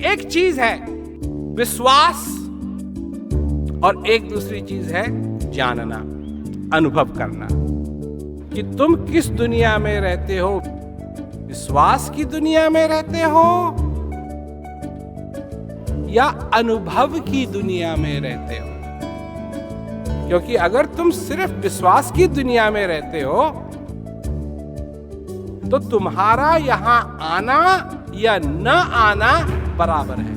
एक चीज है विश्वास और एक दूसरी चीज है जानना, अनुभव करना कि तुम किस दुनिया में रहते हो। विश्वास की दुनिया में रहते हो या अनुभव की दुनिया में रहते हो? क्योंकि अगर तुम सिर्फ विश्वास की दुनिया में रहते हो तो तुम्हारा यहां आना या न आना बराबर है,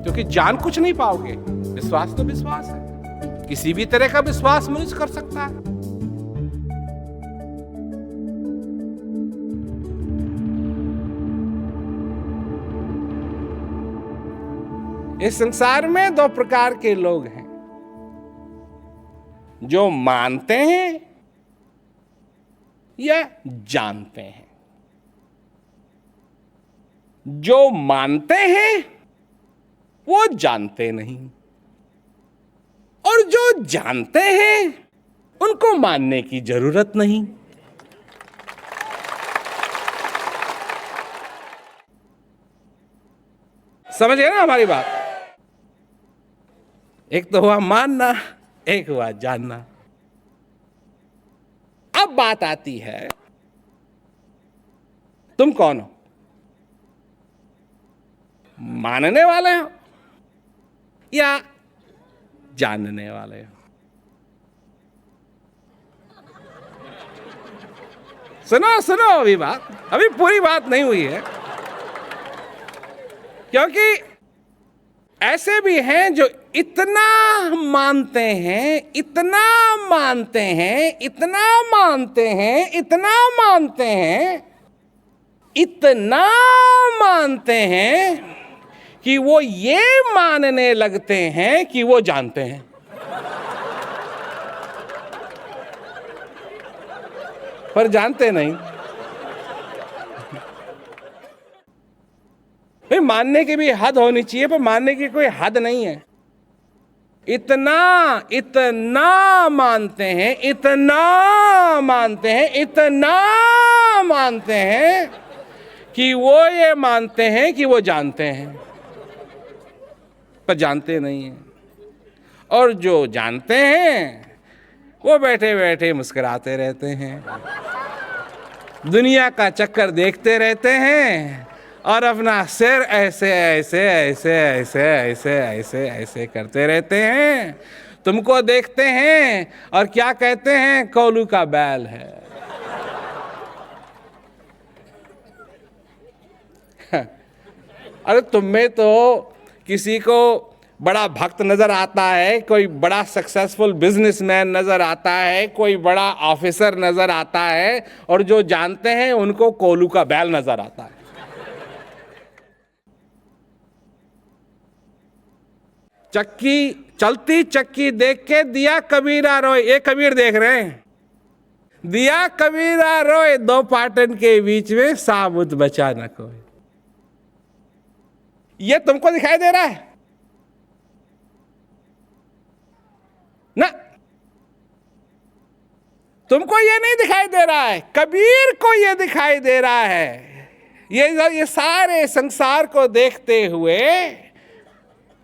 क्योंकि जान कुछ नहीं पाओगे। विश्वास तो विश्वास है, किसी भी तरह का विश्वास मनुष्य कर सकता है। इस संसार में दो प्रकार के लोग हैं, जो मानते हैं या जानते हैं। जो मानते हैं वो जानते नहीं, और जो जानते हैं उनको मानने की जरूरत नहीं। समझ गए ना हमारी बात? एक तो हुआ मानना, एक हुआ जानना। अब बात आती है, तुम कौन हो? मानने वाले हो या जानने वाले हो? सुनो सुनो, अभी पूरी बात नहीं हुई है, क्योंकि ऐसे भी हैं जो इतना मानते हैं, इतना मानते हैं, इतना मानते हैं, इतना मानते हैं, इतना मानते हैं कि वो ये मानने लगते हैं कि वो जानते हैं। पर जानते नहीं। भाई मानने की भी हद होनी चाहिए, पर मानने की कोई हद नहीं है। इतना इतना मानते हैं, इतना मानते हैं, इतना मानते हैं कि वो ये मानते हैं कि वो जानते हैं, पर जानते नहीं हैं। और जो जानते हैं वो बैठे बैठे मुस्कुराते रहते हैं, दुनिया का चक्कर देखते रहते हैं और अपना सिर ऐसे ऐसे ऐसे ऐसे ऐसे ऐसे ऐसे करते रहते हैं। तुमको देखते हैं और क्या कहते हैं? कोलू का बैल है। अरे तुम्हें तो किसी को बड़ा भक्त नजर आता है, कोई बड़ा सक्सेसफुल बिजनेसमैन नजर आता है, कोई बड़ा ऑफिसर नजर आता है, और जो जानते हैं उनको कोलू का बैल नजर आता है। चक्की, चलती चक्की देख के दिया कबीरा रोए, ये कबीर देख रहे हैं। दिया कबीरा रोए, दो पाटन के बीच में साबुत बचा न कोई। ये तुमको दिखाई दे रहा है ना? तुमको ये नहीं दिखाई दे रहा है, कबीर को ये दिखाई दे रहा है। ये सारे संसार को देखते हुए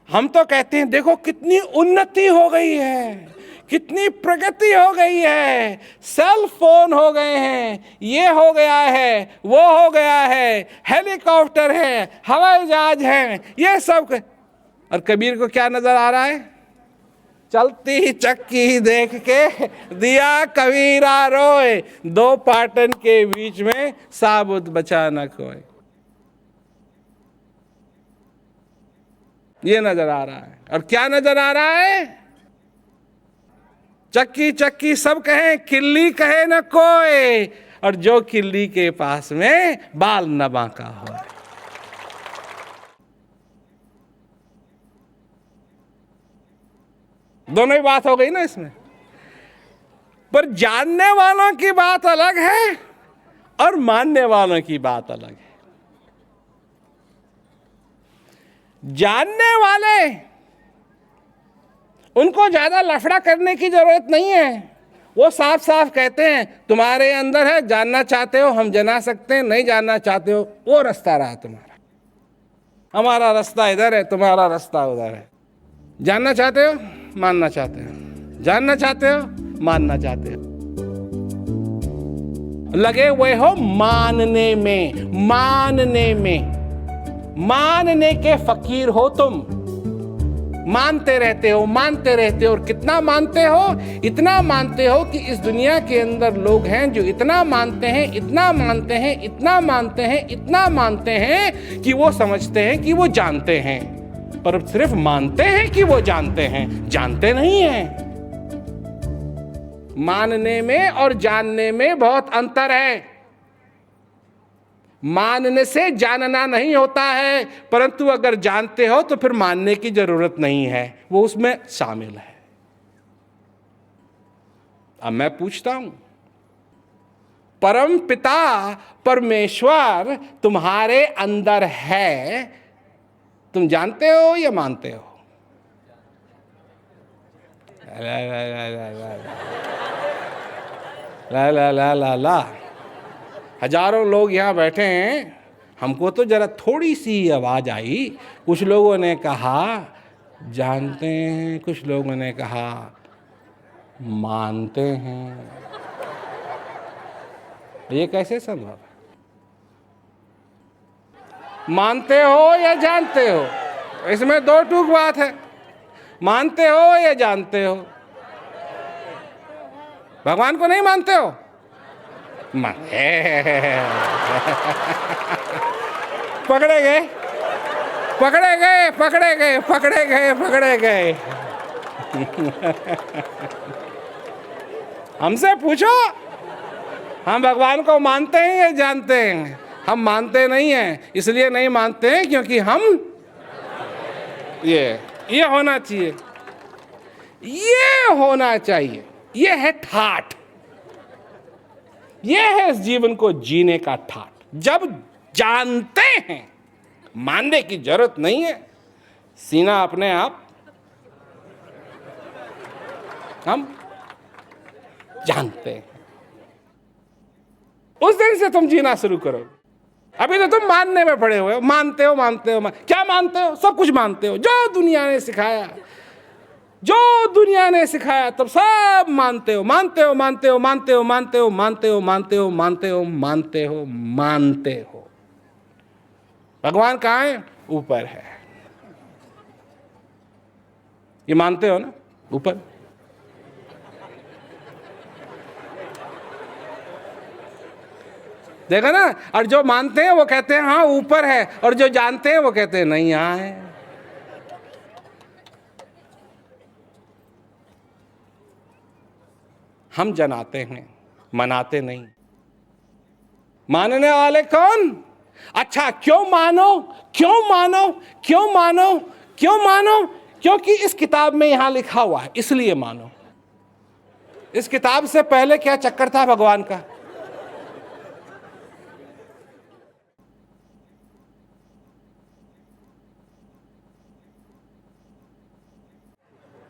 हम तो कहते हैं देखो कितनी उन्नति हो गई है, कितनी प्रगति हो गई है, सेल फोन हो गए हैं, ये हो गया है, वो हो गया है, हेलीकॉप्टर है, हवाई जहाज है, ये सब। और कबीर को क्या नजर आ रहा है? चलती चक्की देख के दिया कबीरा रोए, दो पाटन के बीच में साबुत बचा न कोई। ये नजर आ रहा है। और क्या नजर आ रहा है? चक्की चक्की सब कहें, किल्ली कहे न कोई, और जो किल्ली के पास में बाल न बांका हो। दोनों ही बात हो गई ना इसमें। पर जानने वालों की बात अलग है और मानने वालों की बात अलग है। जानने वाले, उनको ज्यादा लफड़ा करने की जरूरत नहीं है। वो साफ साफ कहते हैं तुम्हारे अंदर है, जानना चाहते हो हम जना सकते हैं, नहीं जानना चाहते हो वो रास्ता रहा तुम्हारा। हमारा रास्ता इधर है, तुम्हारा रास्ता उधर है। जानना चाहते हो, मानना चाहते हो, जानना चाहते हो, मानना चाहते हो, लगे हुए हो मानने में, मानने में। मानने के फकीर हो तुम, मानते रहते हो, मानते रहते हो। और कितना मानते हो? इतना मानते हो कि इस दुनिया के अंदर लोग हैं जो इतना मानते हैं, इतना मानते हैं, इतना मानते हैं, इतना मानते हैं कि वो समझते हैं कि वो जानते हैं, पर सिर्फ मानते हैं कि वो जानते हैं, जानते नहीं हैं। मानने में और जानने में बहुत अंतर है। मानने से जानना नहीं होता है, परंतु अगर जानते हो तो फिर मानने की जरूरत नहीं है, वो उसमें शामिल है। अब मैं पूछता हूं, परम पिता परमेश्वर तुम्हारे अंदर है, तुम जानते हो या मानते हो? ला ला ला ला ला ला ला ला ला। हजारों लोग यहाँ बैठे हैं, हमको तो जरा थोड़ी सी आवाज आई। कुछ लोगों ने कहा जानते हैं, कुछ लोगों ने कहा मानते हैं। ये कैसे संभव है? मानते हो या जानते हो, इसमें दो टूक बात है। मानते हो या जानते हो? भगवान को नहीं मानते हो? पकड़े गए, पकड़े गए, पकड़े गए, पकड़े गए, पकड़े गए। हमसे पूछो, हम भगवान को मानते हैं या जानते हैं? हम मानते नहीं हैं, इसलिए नहीं मानते हैं क्योंकि हम ये होना चाहिए, ये होना चाहिए, ये है ठाठ, ये है इस जीवन को जीने का ठाठ। जब जानते हैं, मानने की जरूरत नहीं है, सीना अपने आप हम जानते हैं, उस दिन से तुम जीना शुरू करो। अभी तो तुम मानने में पड़े हुए हो, मानते हो, मानते हो, क्या मानते हो? सब कुछ मानते हो, जो दुनिया ने सिखाया, जो दुनिया ने सिखाया तब सब मानते हो, मानते हो, मानते हो, मानते हो, मानते हो, मानते हो, मानते हो, मानते हो, मानते हो, मानते हो। भगवान कहाँ है? ऊपर है। ये मानते हो ना? ऊपर। देखा ना? और जो मानते हैं वो कहते हैं हाँ ऊपर है, और जो जानते हैं वो कहते हैं नहीं यहाँ है। हम जनाते हैं, मनाते नहीं। मानने वाले कौन? अच्छा, क्यों मानो, क्यों मानो, क्यों मानो, क्यों मानो? क्योंकि इस किताब में यहां लिखा हुआ है, इसलिए मानो। इस किताब से पहले क्या चक्कर था भगवान का?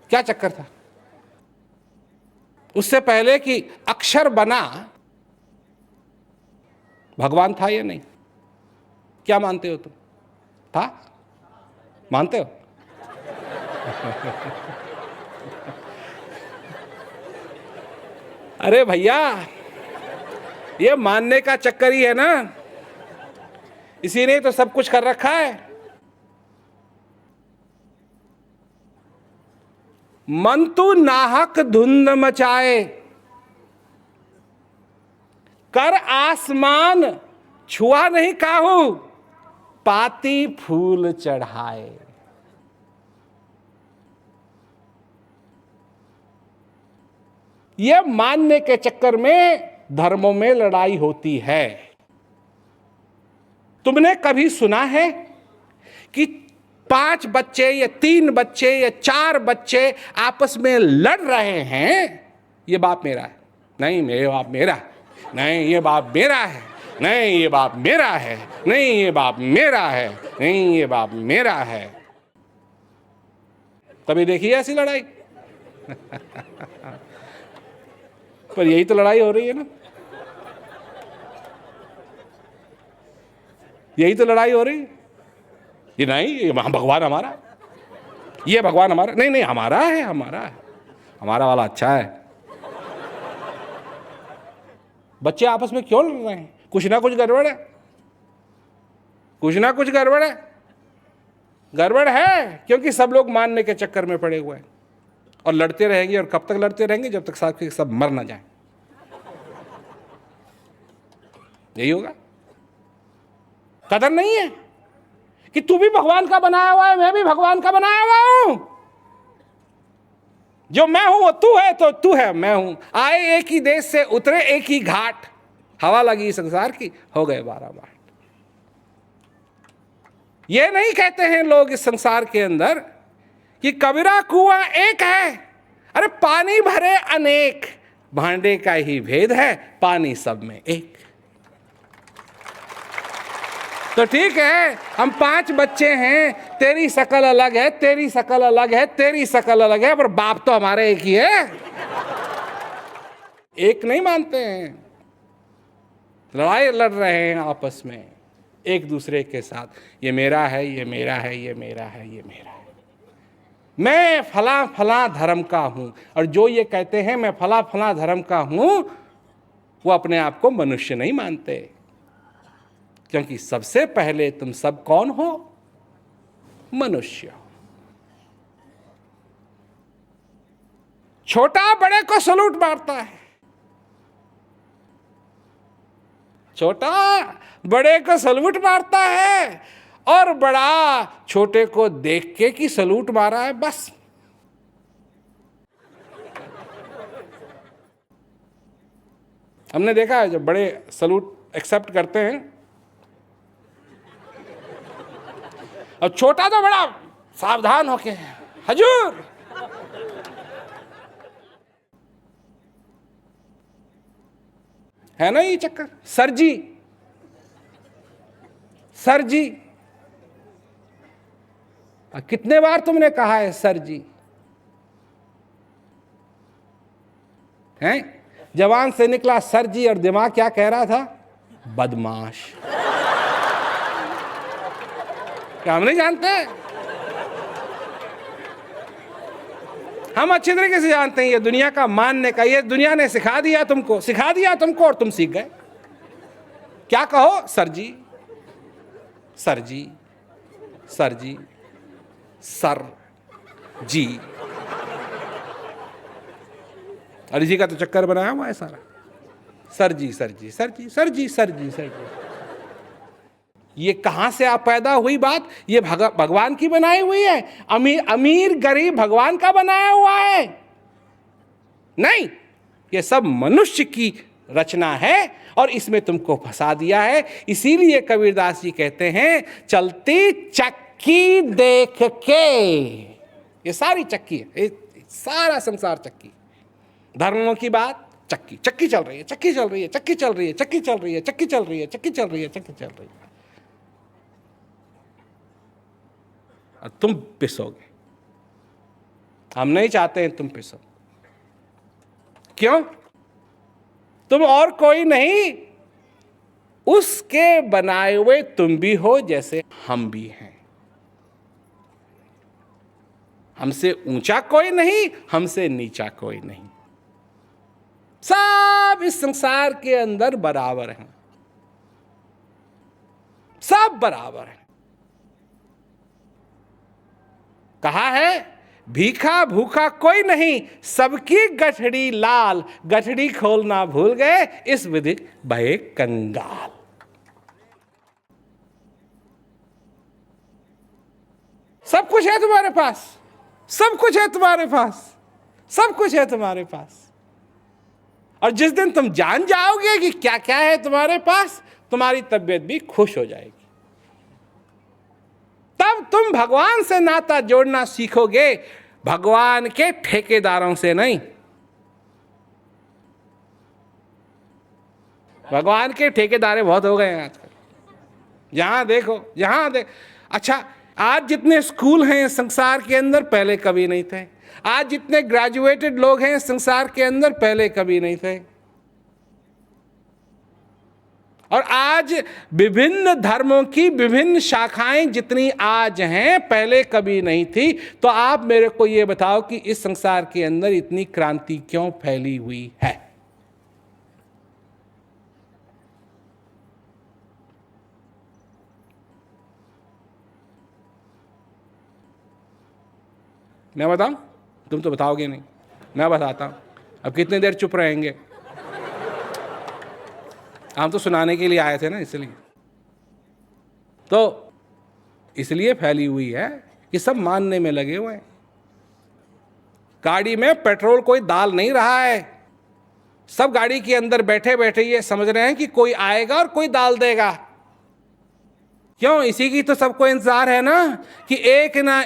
क्या चक्कर था? उससे पहले कि अक्षर बना, भगवान था या नहीं? क्या मानते हो तुम? था? मानते हो? अरे भैया, ये मानने का चक्कर ही है ना, इसी ने तो सब कुछ कर रखा है। मन तू नाहक धुंध मचाए, कर आसमान छुआ नहीं काहू, पाती फूल चढ़ाए। यह मानने के चक्कर में धर्मों में लड़ाई होती है। तुमने कभी सुना है कि 5 बच्चे या 3 बच्चे या 4 बच्चे आपस में लड़ रहे हैं? ये बाप मेरा है, नहीं मेरे बाप मेरा है, नहीं ये बाप मेरा है, नहीं ये बाप मेरा है, नहीं ये बाप मेरा है, नहीं ये बाप मेरा है। कभी देखी है ऐसी लड़ाई? पर यही तो लड़ाई हो रही है ना, यही तो लड़ाई हो रही है। ये नहीं, ये भगवान हमारा, ये भगवान हमारा नहीं, नहीं हमारा है, हमारा है, हमारा वाला अच्छा है। बच्चे आपस में क्यों लड़ रहे हैं? कुछ ना कुछ गड़बड़ है, कुछ ना कुछ गड़बड़ है, गड़बड़ है, क्योंकि सब लोग मानने के चक्कर में पड़े हुए हैं और लड़ते रहेंगे। और कब तक लड़ते रहेंगे? जब तक साथ के सब मर ना जाए। यही होगा। कदर नहीं है कि तू भी भगवान का बनाया हुआ है, मैं भी भगवान का बनाया हुआ हूं। जो मैं हूं वो तू है, तो तू है मैं हूं। आए एक ही देश से, उतरे एक ही घाट, हवा लगी संसार की, हो गए 12 बाट। ये नहीं कहते हैं लोग इस संसार के अंदर कि कबीरा कुआं एक है। अरे पानी भरे अनेक, भांडे का ही भेद है, पानी सब में एक। तो ठीक है, हम 5 बच्चे हैं, तेरी शकल अलग है, तेरी शकल अलग है, तेरी शकल अलग है, पर बाप तो हमारे एक ही है। एक नहीं मानते हैं, लड़ाई लड़ रहे हैं आपस में एक दूसरे के साथ। ये मेरा है, ये मेरा है, ये मेरा है, ये मेरा है, मैं फला फला धर्म का हूं। और जो ये कहते हैं मैं फला फला धर्म का हूं, वो अपने आप को मनुष्य नहीं मानते, क्योंकि सबसे पहले तुम सब कौन हो? मनुष्य। छोटा बड़े को सलूट मारता है, छोटा बड़े को सलूट मारता है, और बड़ा छोटे को देख के कि सलूट मारा है, बस। हमने देखा है जब बड़े सलूट एक्सेप्ट करते हैं, और छोटा तो बड़ा सावधान होके हजूर। है ना ये चक्कर? सर जी, सर जी, कितने बार तुमने कहा है सर जी? हैं? जवान से निकला सर जी, और दिमाग क्या कह रहा था? बदमाश। क्या हम नहीं जानते? हम अच्छी तरीके से जानते हैं ये दुनिया का मानने का, ये दुनिया ने सिखा दिया तुमको, सिखा दिया तुमको, और तुम सीख गए। क्या कहो? सर जी, सर जी, सर जी, सर जी। और इसी का तो चक्कर बनाया हुआ है सारा। सर जी, सर जी, सर जी, सर जी, सर जी, सर जी। ये कहां से आप पैदा हुई बात? ये भगवान की बनाई हुई है? अमीर गरीब भगवान का बनाया हुआ है? नहीं, ये सब मनुष्य की रचना है, और इसमें तुमको फंसा दिया है। इसीलिए कबीरदास जी कहते हैं, चलती चक्की देख के, ये सारी चक्की है, सारा संसार चक्की। धर्मों की बात, चक्की, चक्की चल रही है, चक्की चल रही है, चक्की चल रही है, चक्की चल रही है, चक्की चल रही है, चक्की चल रही है, चक्की चल रही है, और तुम पिसोगे। हम नहीं चाहते हैं तुम पिसो। क्यों? तुम और कोई नहीं, उसके बनाए हुए तुम भी हो, जैसे हम भी हैं। हमसे ऊंचा कोई नहीं, हमसे नीचा कोई नहीं, सब इस संसार के अंदर बराबर हैं, सब बराबर हैं। कहा है, भीखा भूखा कोई नहीं, सबकी गठड़ी लाल, गठड़ी खोलना भूल गए, इस विधि भये कंगाल। सब कुछ है तुम्हारे पास, सब कुछ है तुम्हारे पास, सब कुछ है तुम्हारे पास। और जिस दिन तुम जान जाओगे कि क्या क्या है तुम्हारे पास, तुम्हारी तबीयत भी खुश हो जाएगी। तब तुम भगवान से नाता जोड़ना सीखोगे, भगवान के ठेकेदारों से नहीं। भगवान के ठेकेदार बहुत हो गए हैं आजकल, जहां देखो, जहां देख। अच्छा, आज जितने स्कूल हैं संसार के अंदर, पहले कभी नहीं थे। आज जितने ग्रेजुएटेड लोग हैं संसार के अंदर, पहले कभी नहीं थे। और आज विभिन्न धर्मों की विभिन्न शाखाएं जितनी आज हैं पहले कभी नहीं थी। तो आप मेरे को ये बताओ कि इस संसार के अंदर इतनी क्रांति क्यों फैली हुई है? मैं बताऊं? तुम तो बताओगे नहीं, मैं बताता हूं। अब कितनी देर चुप रहेंगे? हम तो सुनाने के लिए आए थे ना, इसलिए। तो इसलिए फैली हुई है कि सब मानने में लगे हुए हैं। गाड़ी में पेट्रोल कोई डाल नहीं रहा है, सब गाड़ी के अंदर बैठे बैठे ये समझ रहे हैं कि कोई आएगा और कोई डाल देगा। क्यों? इसी की तो सबको इंतजार है ना कि एक ना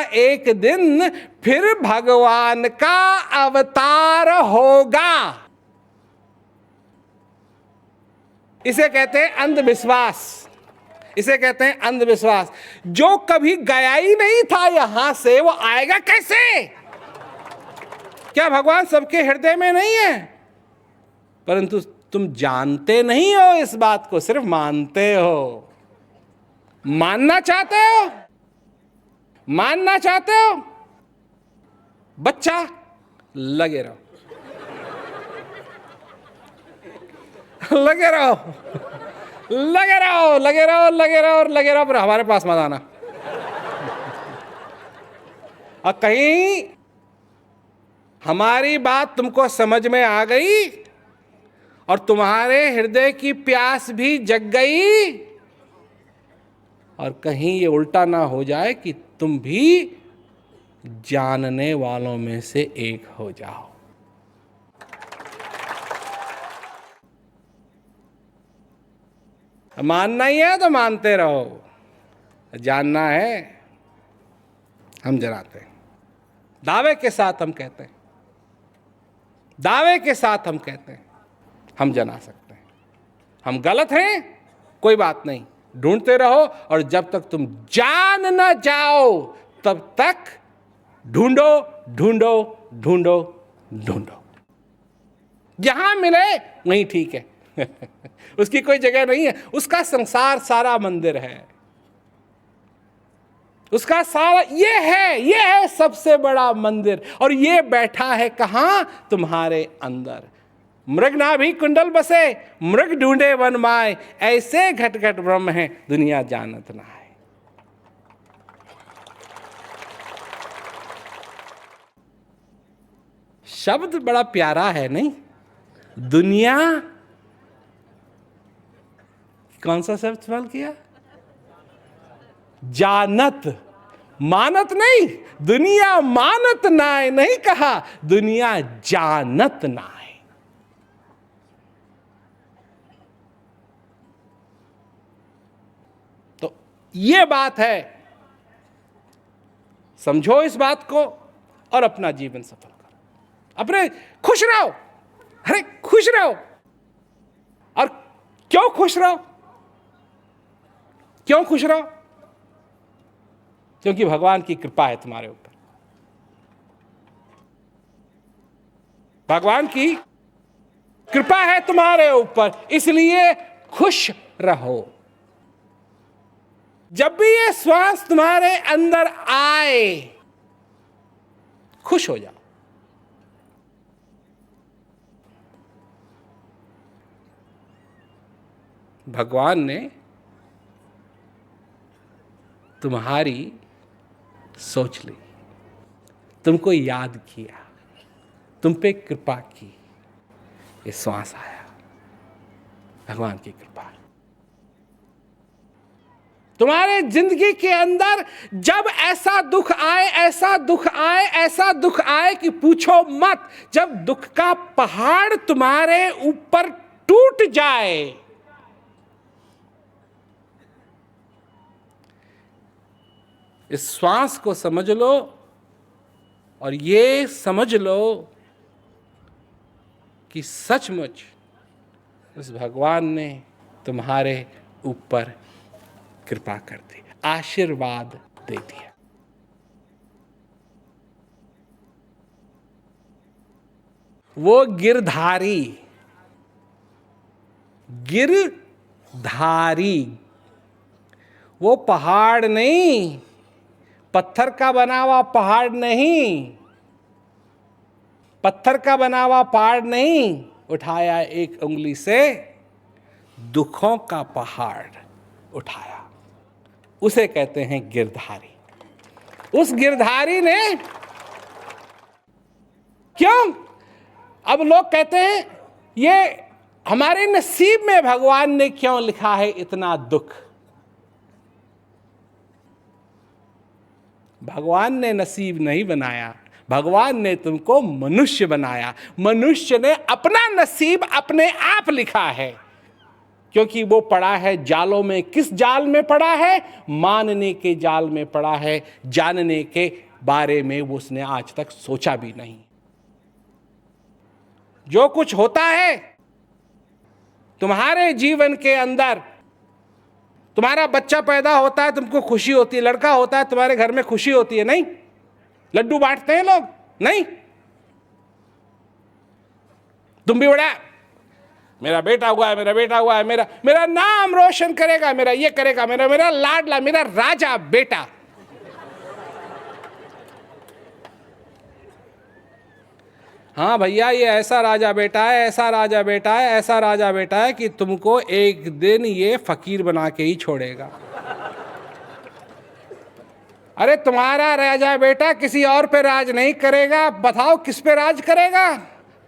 एक दिन फिर भगवान का अवतार होगा। इसे कहते हैं अंधविश्वास, इसे कहते हैं अंधविश्वास। जो कभी गया ही नहीं था यहां से, वो आएगा कैसे? क्या भगवान सबके हृदय में नहीं है? परंतु तुम जानते नहीं हो इस बात को, सिर्फ मानते हो। मानना चाहते हो, मानना चाहते हो? बच्चा, लगे रहो, लगे रहो, लगे रहो, लगे रहो, लगे रहो और लगे रहो, पर हमारे पास मत आना। और कहीं हमारी बात तुमको समझ में आ गई और तुम्हारे हृदय की प्यास भी जग गई, और कहीं ये उल्टा ना हो जाए कि तुम भी जानने वालों में से एक हो जाओ। मानना ही है तो मानते रहो, जानना है हम जनाते हैं। दावे के साथ हम कहते हैं, दावे के साथ हम कहते हैं हम जना सकते हैं। हम गलत हैं, कोई बात नहीं, ढूंढते रहो, और जब तक तुम जान ना जाओ तब तक ढूंढो ढूंढो ढूंढो ढूंढो। जहां मिले वहीं ठीक है। उसकी कोई जगह नहीं है, उसका संसार सारा मंदिर है, उसका सारा ये है सबसे बड़ा मंदिर। और ये बैठा है कहां? तुम्हारे अंदर। मृग नाभि कुंडल बसे, मृग ढूंढे वन माय, ऐसे घट घट ब्रह्म है दुनिया जानत ना है। शब्द बड़ा प्यारा है नहीं? दुनिया, कौन सा शब्द इस्तेमाल किया? जानत, मानत नहीं। दुनिया मानत नाय नहीं कहा, दुनिया जानत नाय। तो ये बात है, समझो इस बात को और अपना जीवन सफल करो। अपने खुश रहो, अरे खुश रहो। और क्यों खुश रहो? क्यों खुश रहो? क्योंकि भगवान की कृपा है तुम्हारे ऊपर। भगवान की कृपा है तुम्हारे ऊपर, इसलिए खुश रहो। जब भी ये श्वास तुम्हारे अंदर आए, खुश हो जाओ। भगवान ने तुम्हारी सोच ली, तुमको याद किया, तुम पे कृपा की, ये श्वास आया, भगवान की कृपा। तुम्हारे जिंदगी के अंदर जब ऐसा दुख आए, ऐसा दुख आए, ऐसा दुख आए कि पूछो मत, जब दुख का पहाड़ तुम्हारे ऊपर टूट जाए, इस श्वास को समझ लो और ये समझ लो कि सचमुच उस भगवान ने तुम्हारे ऊपर कृपा कर दी, आशीर्वाद दे दिया। वो गिरधारी, गिरधारी, वो पहाड़ नहीं, पत्थर का बना हुआ पहाड़ नहीं, पत्थर का बना हुआ पहाड़ नहीं, उठाया एक उंगली से दुखों का पहाड़ उठाया, उसे कहते हैं गिरधारी। उस गिरधारी ने क्यों, अब लोग कहते हैं ये हमारे नसीब में भगवान ने क्यों लिखा है इतना दुख। भगवान ने नसीब नहीं बनाया, भगवान ने तुमको मनुष्य बनाया। मनुष्य ने अपना नसीब अपने आप लिखा है, क्योंकि वो पड़ा है जालों में। किस जाल में पड़ा है? मानने के जाल में पड़ा है, जानने के बारे में वो उसने आज तक सोचा भी नहीं। जो कुछ होता है तुम्हारे जीवन के अंदर, तुम्हारा बच्चा पैदा होता है, तुमको खुशी होती है, लड़का होता है, तुम्हारे घर में खुशी होती है, नहीं? लड्डू बांटते हैं लोग, नहीं? तुम भी बड़ा, मेरा बेटा हुआ है, मेरा बेटा हुआ है, मेरा नाम रोशन करेगा, मेरा ये करेगा, मेरा लाडला, मेरा राजा बेटा। हाँ भैया, ये ऐसा राजा बेटा है, ऐसा राजा बेटा है, ऐसा राजा बेटा है कि तुमको एक दिन ये फकीर बना के ही छोड़ेगा। अरे तुम्हारा राजा बेटा किसी और पे राज नहीं करेगा। बताओ किस पे राज करेगा?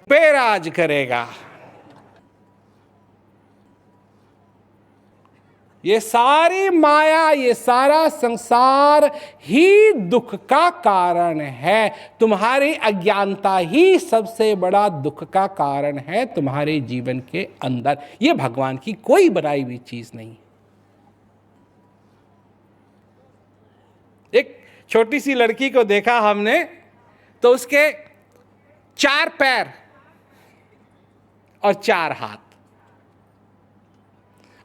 पे राज करेगा। ये सारी माया, ये सारा संसार ही दुख का कारण है। तुम्हारी अज्ञानता ही सबसे बड़ा दुख का कारण है तुम्हारे जीवन के अंदर। ये भगवान की कोई बनाई हुई चीज नहीं। एक छोटी सी लड़की को देखा हमने, तो उसके 4 पैर और 4 हाथ,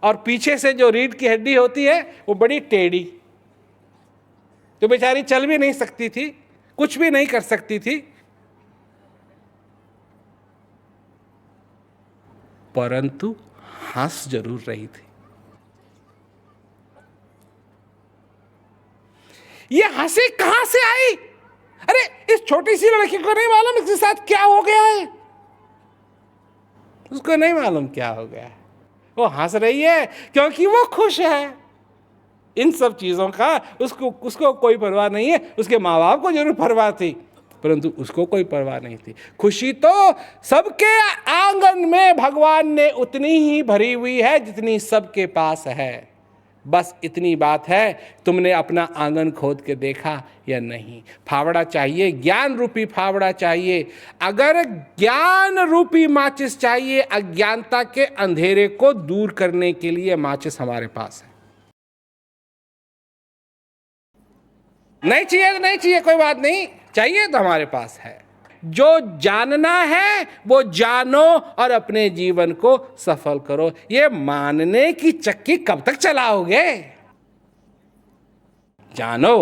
और पीछे से जो रीढ़ की हड्डी होती है वो बड़ी टेढ़ी, तो बेचारी चल भी नहीं सकती थी, कुछ भी नहीं कर सकती थी, परंतु हंस जरूर रही थी। ये हंसी कहां से आई? अरे इस छोटी सी लड़की को नहीं मालूम इसके साथ क्या हो गया है, उसको नहीं मालूम क्या हो गया है। वो हंस रही है क्योंकि वो खुश है। इन सब चीजों का उसको कोई परवाह नहीं है। उसके माँ बाप को जरूर परवाह थी, परंतु उसको कोई परवाह नहीं थी। खुशी तो सबके आंगन में भगवान ने उतनी ही भरी हुई है जितनी सबके पास है। बस इतनी बात है, तुमने अपना आंगन खोद के देखा या नहीं? फावड़ा चाहिए, ज्ञान रूपी फावड़ा चाहिए। अगर ज्ञान रूपी माचिस चाहिए, अज्ञानता के अंधेरे को दूर करने के लिए माचिस हमारे पास है। नहीं चाहिए तो नहीं चाहिए, कोई बात नहीं, चाहिए तो हमारे पास है। जो जानना है वो जानो और अपने जीवन को सफल करो। ये मानने की चक्की कब तक चलाओगे? जानो,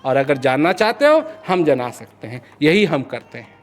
और अगर जानना चाहते हो हम जना सकते हैं, यही हम करते हैं।